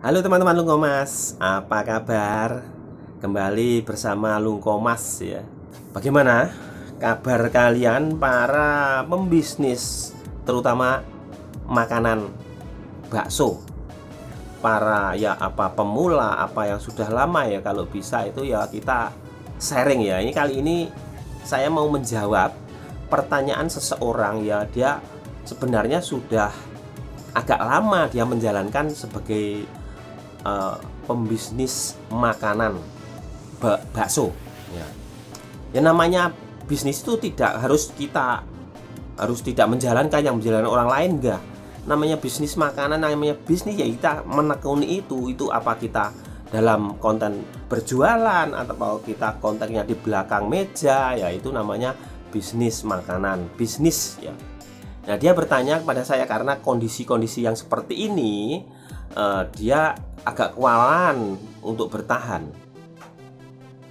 Halo teman-teman Lungkomas, apa kabar? Kembali bersama Lungkomas ya. Bagaimana kabar kalian para pembisnis, terutama makanan bakso? Para pemula, apa yang sudah lama ya, kalau bisa itu ya kita sharing ya. Ini kali ini saya mau menjawab pertanyaan seseorang ya, dia sebenarnya sudah agak lama dia menjalankan sebagai pembisnis makanan bakso ya. Ya namanya bisnis itu tidak harus tidak menjalankan yang menjalankan orang lain, enggak. Namanya bisnis makanan, namanya bisnis ya kita menekuni itu apa kita dalam konten berjualan atau kita kontennya di belakang meja, ya itu namanya bisnis makanan, bisnis ya. Nah, dia bertanya kepada saya karena kondisi-kondisi yang seperti ini, dia agak kewalahan untuk bertahan.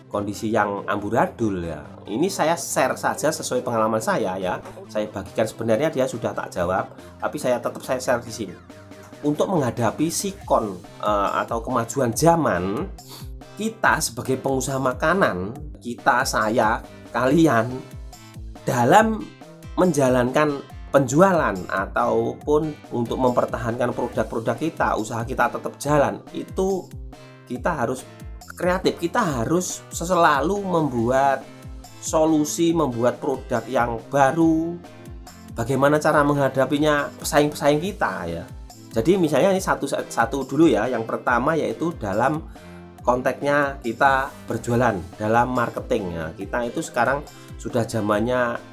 Kondisi yang amburadul ya. Ini saya share saja sesuai pengalaman saya ya. Saya bagikan, sebenarnya dia sudah tak jawab, tapi saya share di sini. Untuk menghadapi sikon atau kemajuan zaman, kita sebagai pengusaha makanan, saya, kalian dalam menjalankan penjualan ataupun untuk mempertahankan produk-produk kita, usaha kita tetap jalan, itu kita harus kreatif, kita harus selalu membuat solusi, membuat produk yang baru. Bagaimana cara menghadapinya pesaing-pesaing kita ya. Jadi misalnya ini satu dulu ya. Yang pertama yaitu dalam konteksnya kita berjualan, dalam marketing ya. Kita itu sekarang sudah zamannya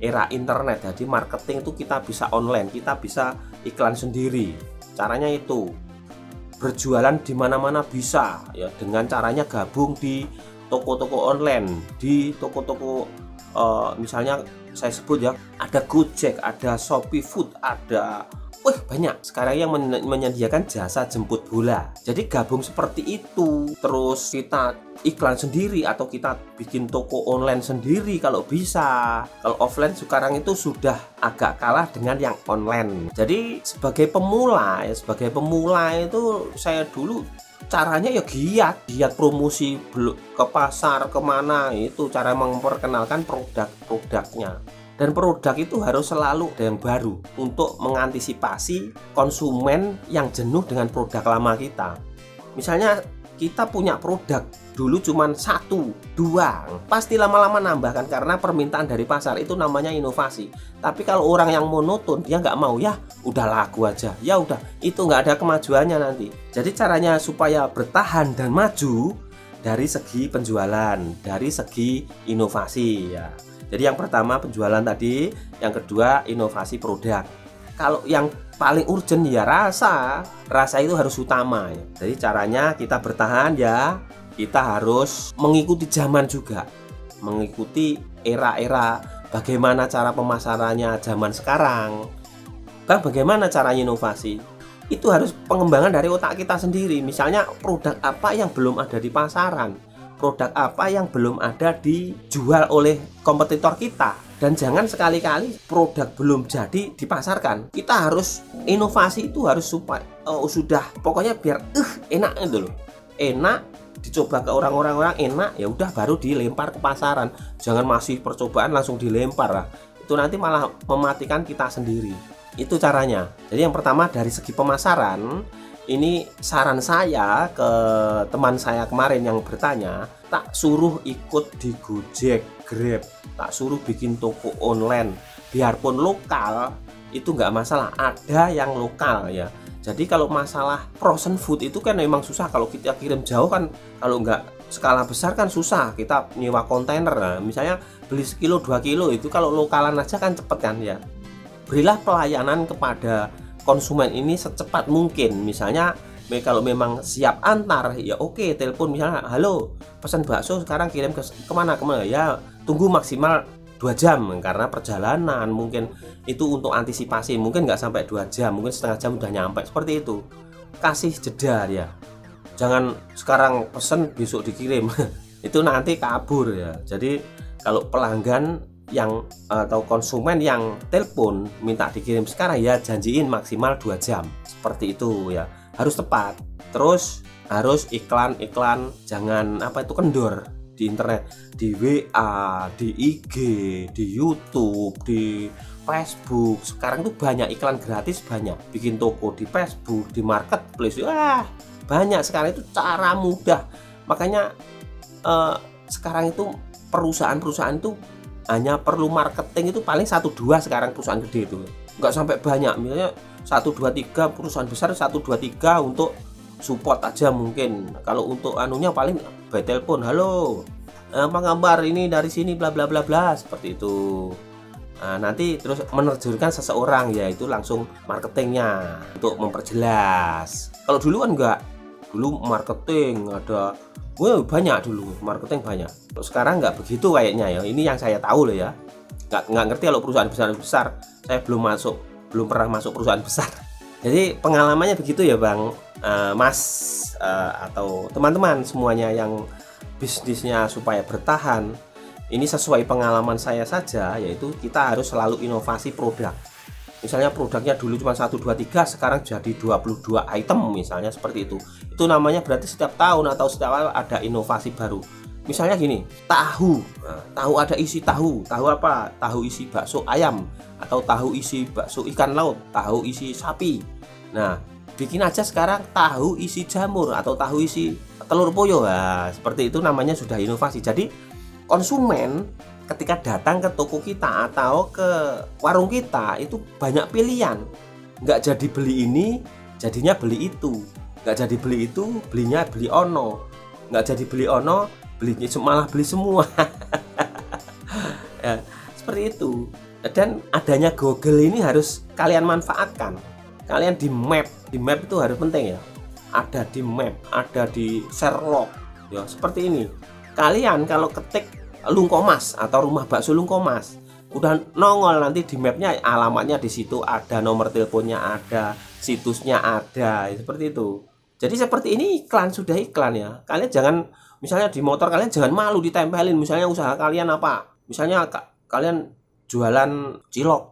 era internet, jadi marketing itu kita bisa online, kita bisa iklan sendiri. Caranya itu berjualan di mana-mana bisa ya, dengan caranya gabung di toko-toko online, di toko-toko misalnya saya sebut ya, ada Gojek, ada Shopee Food, ada banyak sekarang yang menyediakan jasa jemput bola. Jadi gabung seperti itu, terus kita iklan sendiri atau kita bikin toko online sendiri kalau bisa. Kalau offline sekarang itu sudah agak kalah dengan yang online. Jadi sebagai pemula itu saya dulu caranya ya giat promosi ke pasar, kemana, itu cara memperkenalkan produknya. Dan produk itu harus selalu ada yang baru untuk mengantisipasi konsumen yang jenuh dengan produk lama kita. Misalnya kita punya produk dulu cuma 1, 2, pasti lama-lama nambahkan karena permintaan dari pasar, itu namanya inovasi. Tapi kalau orang yang monoton, dia nggak mau, ya udah laku aja, ya udah, itu nggak ada kemajuannya nanti. Jadi caranya supaya bertahan dan maju dari segi penjualan, dari segi inovasi ya. Jadi yang pertama penjualan tadi, yang kedua inovasi produk. Kalau yang paling urgent ya rasa itu harus utama ya. Jadi caranya kita bertahan ya, kita harus mengikuti zaman juga, mengikuti era-era, bagaimana cara pemasarannya zaman sekarang, bagaimana caranya inovasi. Itu harus pengembangan dari otak kita sendiri. Misalnya produk apa yang belum ada di pasaran, produk apa yang belum ada dijual oleh kompetitor kita. Dan jangan sekali-kali produk belum jadi dipasarkan. Kita harus inovasi, itu harus supaya sudah pokoknya biar enak itu loh. Enak dicoba ke orang-orang enak, ya udah baru dilempar ke pasaran. Jangan masih percobaan langsung dilempar lah. Itu nanti malah mematikan kita sendiri. Itu caranya. Jadi yang pertama dari segi pemasaran, ini saran saya ke teman saya kemarin yang bertanya, tak suruh ikut di Gojek, Grab, tak suruh bikin toko online, biarpun lokal itu nggak masalah, ada yang lokal ya. Jadi kalau masalah frozen food itu kan memang susah, kalau kita kirim jauh kan, kalau nggak skala besar kan susah, kita nyewa kontainer. Nah, misalnya beli sekilo 2 kilo itu kalau lokalan aja kan cepet kan ya. Berilah pelayanan kepada konsumen ini secepat mungkin. Misalnya kalau memang siap antar ya oke, telepon misalnya, halo pesan bakso sekarang kirim kemana ya, tunggu maksimal 2 jam karena perjalanan, mungkin itu untuk antisipasi, mungkin nggak sampai 2 jam, mungkin setengah jam udah nyampe, seperti itu. Kasih jeda ya, jangan sekarang pesen besok dikirim itu nanti kabur ya. Jadi kalau pelanggan yang atau konsumen yang telepon minta dikirim sekarang, ya janjiin maksimal 2 jam, seperti itu ya, harus tepat. Terus harus iklan-iklan, jangan apa itu kendor di internet, di WA, di IG, di YouTube, di Facebook. Sekarang tuh banyak iklan gratis, banyak. Bikin toko di Facebook, di marketplace, wah banyak sekarang. Itu cara mudah. Makanya sekarang itu perusahaan-perusahaan itu hanya perlu marketing itu paling 1-2 sekarang perusahaan gede itu, nggak sampai banyak. Misalnya 1-2-3 perusahaan besar, 1-2-3 untuk support aja mungkin. Kalau untuk anunya paling by telepon, halo apa kabar, ini dari sini bla bla bla bla, seperti itu. Nah, nanti terus menerjunkan seseorang, yaitu langsung marketingnya untuk memperjelas. Kalau dulu kan enggak, dulu marketing ada banyak, dulu marketing banyak. Terus sekarang nggak begitu kayaknya ya. Ini yang saya tahu loh ya. Nggak ngerti kalau perusahaan besar, saya belum pernah masuk perusahaan besar. Jadi pengalamannya begitu ya Bang, Mas, atau teman-teman semuanya yang bisnisnya supaya bertahan. Ini sesuai pengalaman saya saja, yaitu kita harus selalu inovasi produk. Misalnya produknya dulu cuma 1-2-3, sekarang jadi 22 item misalnya, seperti itu. Itu namanya berarti setiap tahun atau setiap ada inovasi baru. Misalnya gini, tahu. Nah, tahu ada isi tahu. Tahu apa? Tahu isi bakso ayam, atau tahu isi bakso ikan laut, tahu isi sapi. Nah, bikin aja sekarang tahu isi jamur atau tahu isi telur puyuh. Nah, seperti itu namanya sudah inovasi. Jadi konsumen ketika datang ke toko kita atau ke warung kita itu banyak pilihan. Nggak jadi beli ini, jadinya beli itu. Nggak jadi beli itu, belinya beli ono. Nggak jadi beli ono, belinya malah beli semua. Ya, seperti itu. Dan adanya Google ini harus kalian manfaatkan. Kalian di map itu harus penting ya. Ada di map, ada di Sherlock ya, seperti ini. Kalian kalau ketik Lungkomas atau rumah bakso Lungkomas, udah nongol nanti di mapnya, alamatnya di situ ada, nomor teleponnya ada, situsnya ada, seperti itu. Jadi seperti ini iklan, sudah iklan ya. Kalian jangan, misalnya di motor kalian jangan malu ditempelin. Misalnya usaha kalian apa? Misalnya kalian jualan cilok,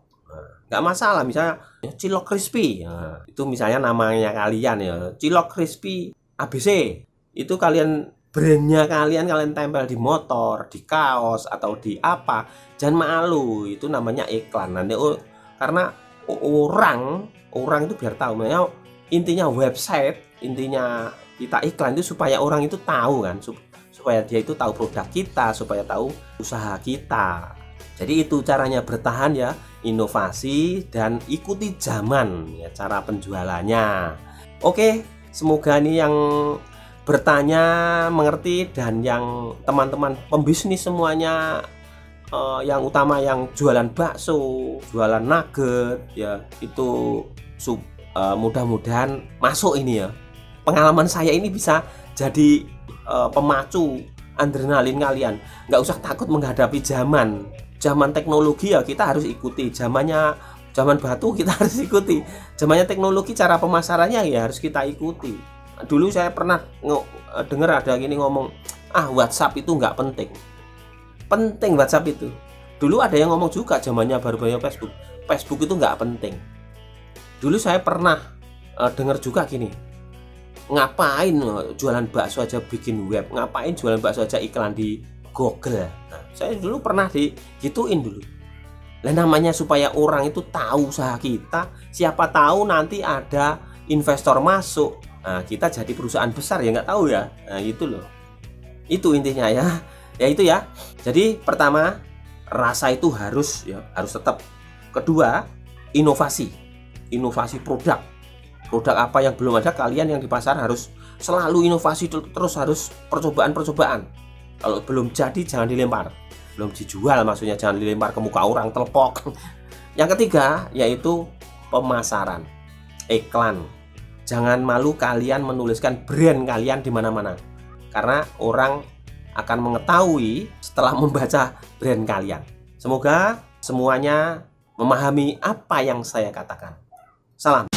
nggak masalah. Misalnya cilok crispy, nah, itu misalnya namanya kalian ya, cilok crispy ABC. Itu kalian, brandnya kalian tempel di motor, di kaos, atau di apa. Jangan malu, itu namanya iklan. Nanti karena orang itu biar tahu. Makanya intinya website, intinya kita iklan itu supaya orang itu tahu kan, supaya dia itu tahu produk kita, supaya tahu usaha kita. Jadi itu caranya bertahan ya, inovasi dan ikuti zaman ya, cara penjualannya. Oke, semoga ini yang bertanya mengerti, dan yang teman-teman pembisnis semuanya, yang utama yang jualan bakso, jualan nugget ya, itu mudah-mudahan masuk ini ya. Pengalaman saya ini bisa jadi pemacu adrenalin kalian. Nggak usah takut menghadapi zaman teknologi ya, kita harus ikuti. Zaman batu kita harus ikuti. Zamannya teknologi, cara pemasarannya ya harus kita ikuti. Dulu saya pernah dengar ada gini ngomong, WhatsApp itu nggak penting. Penting WhatsApp itu. Dulu ada yang ngomong juga zamannya baru-baru Facebook itu nggak penting. Dulu saya pernah dengar juga gini, ngapain jualan bakso aja bikin web, ngapain jualan bakso aja iklan di Google. Nah, saya dulu pernah digituin dulu. Lah namanya supaya orang itu tahu usaha kita, siapa tahu nanti ada investor masuk. Nah, kita jadi perusahaan besar ya, nggak tahu ya. Nah, itu loh. Itu intinya ya. Ya itu ya. Jadi pertama, rasa itu harus tetap. Kedua, inovasi produk. Produk apa yang belum ada, kalian yang di pasar harus selalu inovasi terus, harus percobaan. Kalau belum jadi jangan dilempar. Belum dijual maksudnya jangan dilempar ke muka orang, telepok. Yang ketiga yaitu pemasaran, iklan. Jangan malu kalian menuliskan brand kalian di mana-mana. Karena orang akan mengetahui setelah membaca brand kalian. Semoga semuanya memahami apa yang saya katakan. Salam.